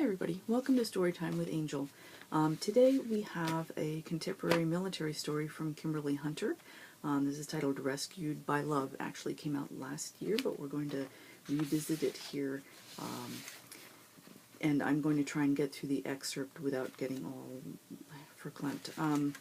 everybody, welcome to Storytime with Angel. Today we have a contemporary military story from Kimberly Hunter. This is titled Rescued by Love. It actually came out last year, but we're going to revisit it here. And I'm going to try and get through the excerpt without getting all verklempt.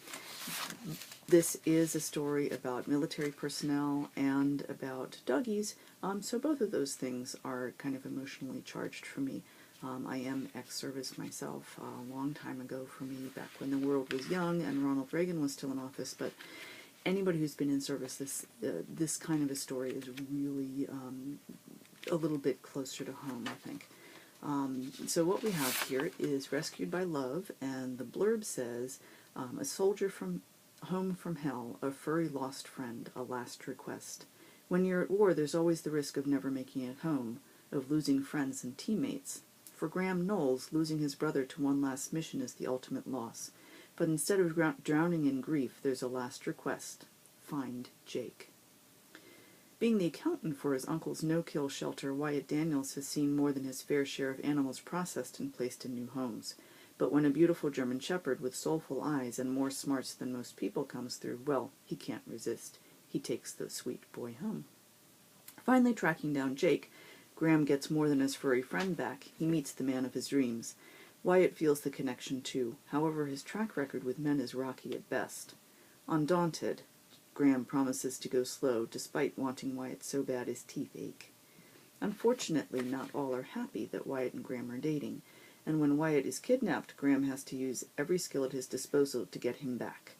This is a story about military personnel and about doggies, so both of those things are kind of emotionally charged for me. I am ex-service myself, a long time ago for me, back when the world was young and Ronald Reagan was still in office, but anybody who's been in service, this kind of a story is really a little bit closer to home, I think. So what we have here is Rescued by Love, and the blurb says, a soldier from home from hell, a furry lost friend, a last request. When you're at war, there's always the risk of never making it home, of losing friends and teammates. For Graham Knowles, losing his brother to one last mission is the ultimate loss. But instead of drowning in grief, there's a last request. Find Jake. Being the accountant for his uncle's no-kill shelter, Wyatt Daniels has seen more than his fair share of animals processed and placed in new homes. But when a beautiful German shepherd with soulful eyes and more smarts than most people comes through, well, he can't resist. He takes the sweet boy home. Finally tracking down Jake, Graham gets more than his furry friend back. He meets the man of his dreams. Wyatt feels the connection too. However, his track record with men is rocky at best. Undaunted, Graham promises to go slow, despite wanting Wyatt so bad his teeth ache. Unfortunately, not all are happy that Wyatt and Graham are dating, and when Wyatt is kidnapped, Graham has to use every skill at his disposal to get him back,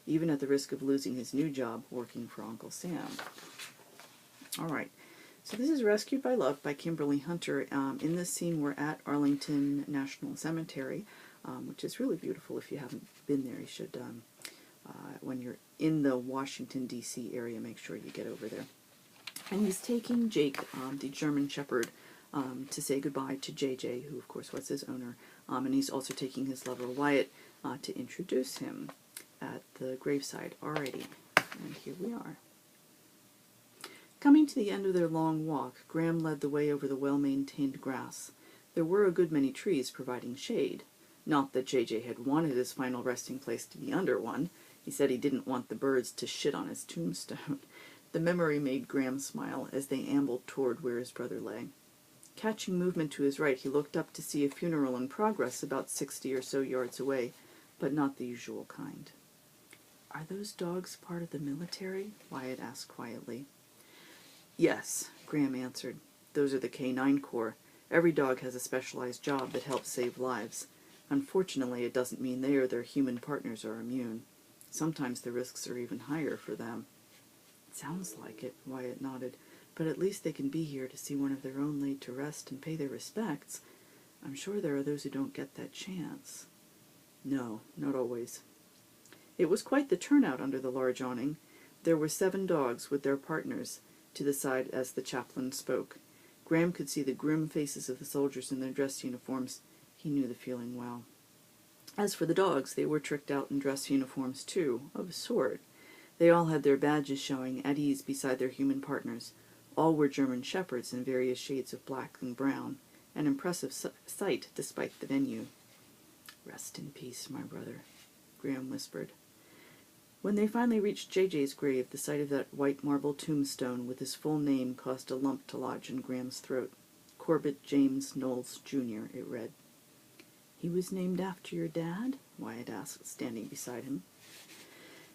even at the risk of losing his new job working for Uncle Sam. All right. So this is Rescued by Love by Kimberly Hunter. In this scene, we're at Arlington National Cemetery, which is really beautiful. If you haven't been there, you should. When you're in the Washington, D.C. area, make sure you get over there. And he's taking Jake, the German Shepherd, to say goodbye to JJ, who, of course, was his owner. And he's also taking his lover, Wyatt, to introduce him at the graveside. Alrighty, and here we are. Coming to the end of their long walk, Graham led the way over the well-maintained grass. There were a good many trees providing shade. Not that JJ had wanted his final resting place to be under one. He said he didn't want the birds to shit on his tombstone. The memory made Graham smile as they ambled toward where his brother lay. Catching movement to his right, he looked up to see a funeral in progress about 60 or so yards away, but not the usual kind. "Are those dogs part of the military?" Wyatt asked quietly. "Yes," Graham answered. "Those are the K-9 Corps. Every dog has a specialized job that helps save lives. Unfortunately, it doesn't mean they or their human partners are immune. Sometimes the risks are even higher for them." "Sounds like it," Wyatt nodded. "But at least they can be here to see one of their own laid to rest and pay their respects. I'm sure there are those who don't get that chance." "No, not always." It was quite the turnout under the large awning. There were 7 dogs with their partners to the side as the chaplain spoke. Graham could see the grim faces of the soldiers in their dress uniforms. He knew the feeling well. As for the dogs, they were tricked out in dress uniforms too, of a sort. They all had their badges showing, at ease beside their human partners. All were German shepherds in various shades of black and brown, an impressive sight despite the venue. "Rest in peace, my brother," Graham whispered. When they finally reached JJ's grave, the sight of that white marble tombstone with his full name caused a lump to lodge in Graham's throat. Corbett James Knowles, Jr., it read. "He was named after your dad?" Wyatt asked, standing beside him.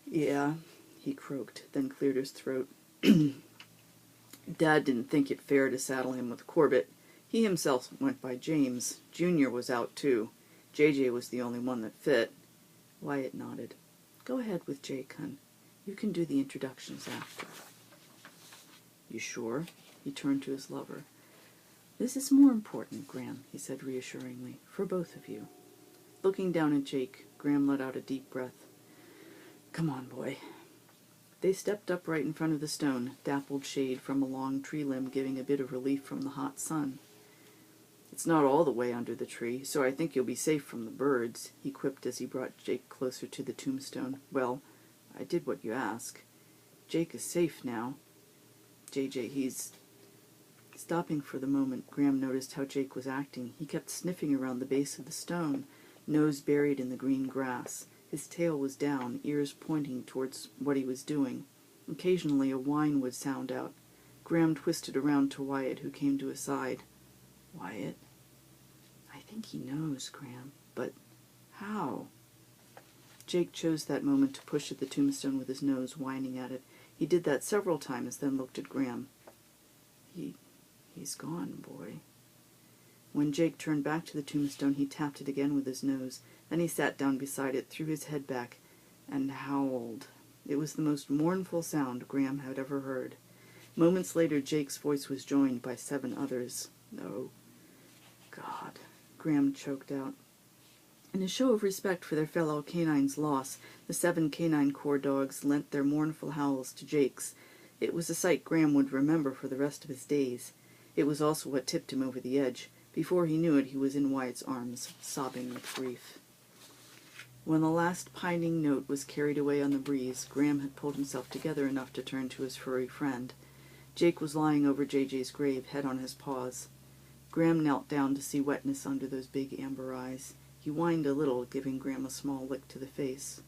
"Yeah," he croaked, then cleared his throat. "Dad didn't think it fair to saddle him with Corbett. He himself went by James. Junior was out, too. JJ was the only one that fit." Wyatt nodded. "Go ahead with Jake, hun. You can do the introductions after." "You sure?" He turned to his lover. "This is more important, Graham," he said reassuringly, "for both of you." Looking down at Jake, Graham let out a deep breath. "Come on, boy." They stepped upright in front of the stone, dappled shade from a long tree limb giving a bit of relief from the hot sun. "It's not all the way under the tree, so I think you'll be safe from the birds," he quipped as he brought Jake closer to the tombstone. "Well, I did what you asked. Jake is safe now. JJ, Stopping for the moment, Graham noticed how Jake was acting. He kept sniffing around the base of the stone, nose buried in the green grass. His tail was down, ears pointing towards what he was doing. Occasionally a whine would sound out. Graham twisted around to Wyatt, who came to his side. "Wyatt, I think he knows, Graham, but how?" Jake chose that moment to push at the tombstone with his nose, whining at it. He did that several times, then looked at Graham. He's gone, boy." When Jake turned back to the tombstone, he tapped it again with his nose. Then he sat down beside it, threw his head back, and howled. It was the most mournful sound Graham had ever heard. Moments later, Jake's voice was joined by 7 others. "Oh, God," Graham choked out. In a show of respect for their fellow canine's loss, the 7 Canine Corps dogs lent their mournful howls to Jake's. It was a sight Graham would remember for the rest of his days. It was also what tipped him over the edge. Before he knew it, he was in Wyatt's arms, sobbing with grief. When the last pining note was carried away on the breeze, Graham had pulled himself together enough to turn to his furry friend. Jake was lying over JJ's grave, head on his paws. Graham knelt down to see wetness under those big amber eyes. He whined a little, giving Graham a small lick to the face.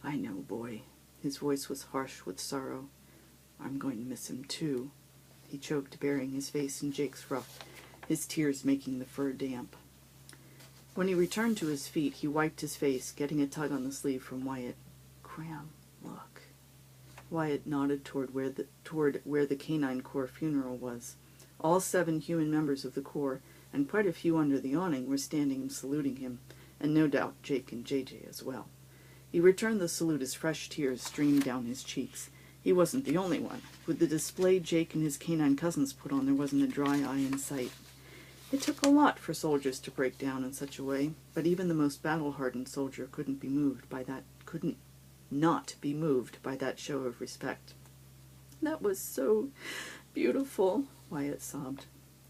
"I know, boy." His voice was harsh with sorrow. "I'm going to miss him, too." He choked, burying his face in Jake's ruff, his tears making the fur damp. When he returned to his feet, he wiped his face, getting a tug on the sleeve from Wyatt. "Graham, look." Wyatt nodded toward where the Canine Corps funeral was. All 7 human members of the Corps, and quite a few under the awning, were standing and saluting him, and no doubt Jake and JJ as well. He returned the salute as fresh tears streamed down his cheeks. He wasn't the only one. With the display Jake and his canine cousins put on, there wasn't a dry eye in sight. It took a lot for soldiers to break down in such a way, but even the most battle-hardened soldier couldn't not be moved by that show of respect. "That was so beautiful," Wyatt sobbed.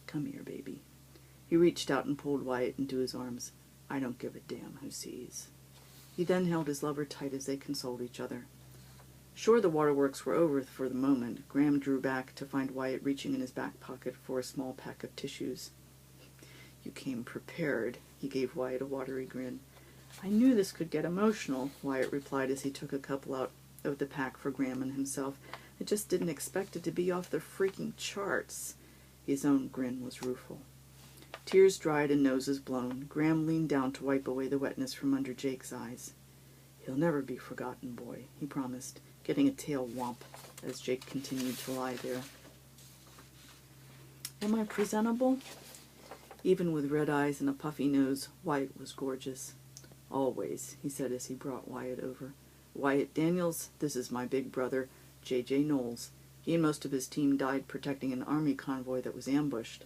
"Come here, baby." He reached out and pulled Wyatt into his arms. "I don't give a damn who sees." He then held his lover tight as they consoled each other. Sure the waterworks were over for the moment, Graham drew back to find Wyatt reaching in his back pocket for a small pack of tissues. "You came prepared," he gave Wyatt a watery grin. "I knew this could get emotional," Wyatt replied as he took a couple out of the pack for Graham and himself. "I just didn't expect it to be off the freaking charts." His own grin was rueful. Tears dried and noses blown, Graham leaned down to wipe away the wetness from under Jake's eyes. "He'll never be forgotten, boy," he promised, getting a tail whomp as Jake continued to lie there. "Am I presentable?" Even with red eyes and a puffy nose, Wyatt was gorgeous. "Always," he said as he brought Wyatt over. "Wyatt Daniels, this is my big brother, J.J. Knowles. He and most of his team died protecting an army convoy that was ambushed.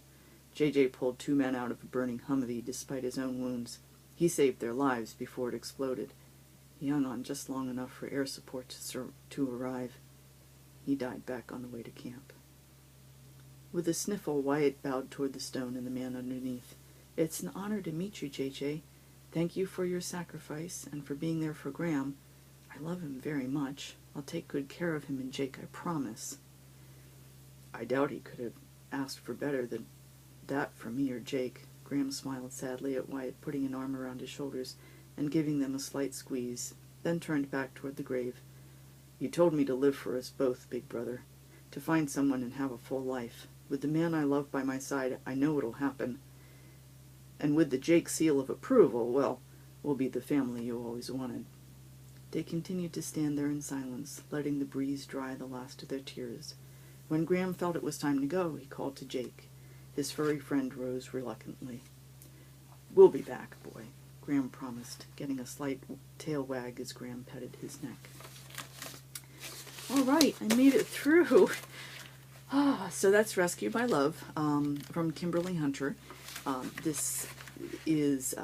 J.J. pulled 2 men out of a burning Humvee despite his own wounds. He saved their lives before it exploded. He hung on just long enough for air support to arrive. He died back on the way to camp." With a sniffle, Wyatt bowed toward the stone and the man underneath. "It's an honor to meet you, J.J. Thank you for your sacrifice and for being there for Graham. I love him very much. I'll take good care of him and Jake, I promise." "I doubt he could have asked for better than that from me or Jake." Graham smiled sadly at Wyatt, putting an arm around his shoulders and giving them a slight squeeze, then turned back toward the grave. "You told me to live for us both, big brother, to find someone and have a full life. With the man I love by my side, I know it'll happen. And with the Jake seal of approval, well, we'll be the family you always wanted." They continued to stand there in silence, letting the breeze dry the last of their tears. When Graham felt it was time to go, he called to Jake. His furry friend rose reluctantly. "We'll be back, boy," Graham promised, getting a slight tail wag as Graham petted his neck. "All right, I made it through." So that's Rescue by Love from Kimberly Hunter. This is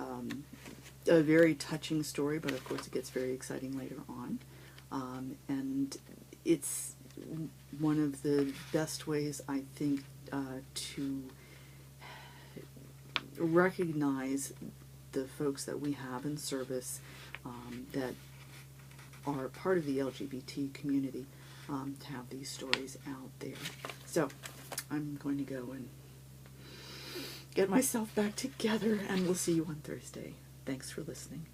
a very touching story, but of course it gets very exciting later on. And it's one of the best ways, I think, to recognize the folks that we have in service that are part of the LGBT community, to have these stories out there. So I'm going to go and get myself back together, and we'll see you on Thursday. Thanks for listening.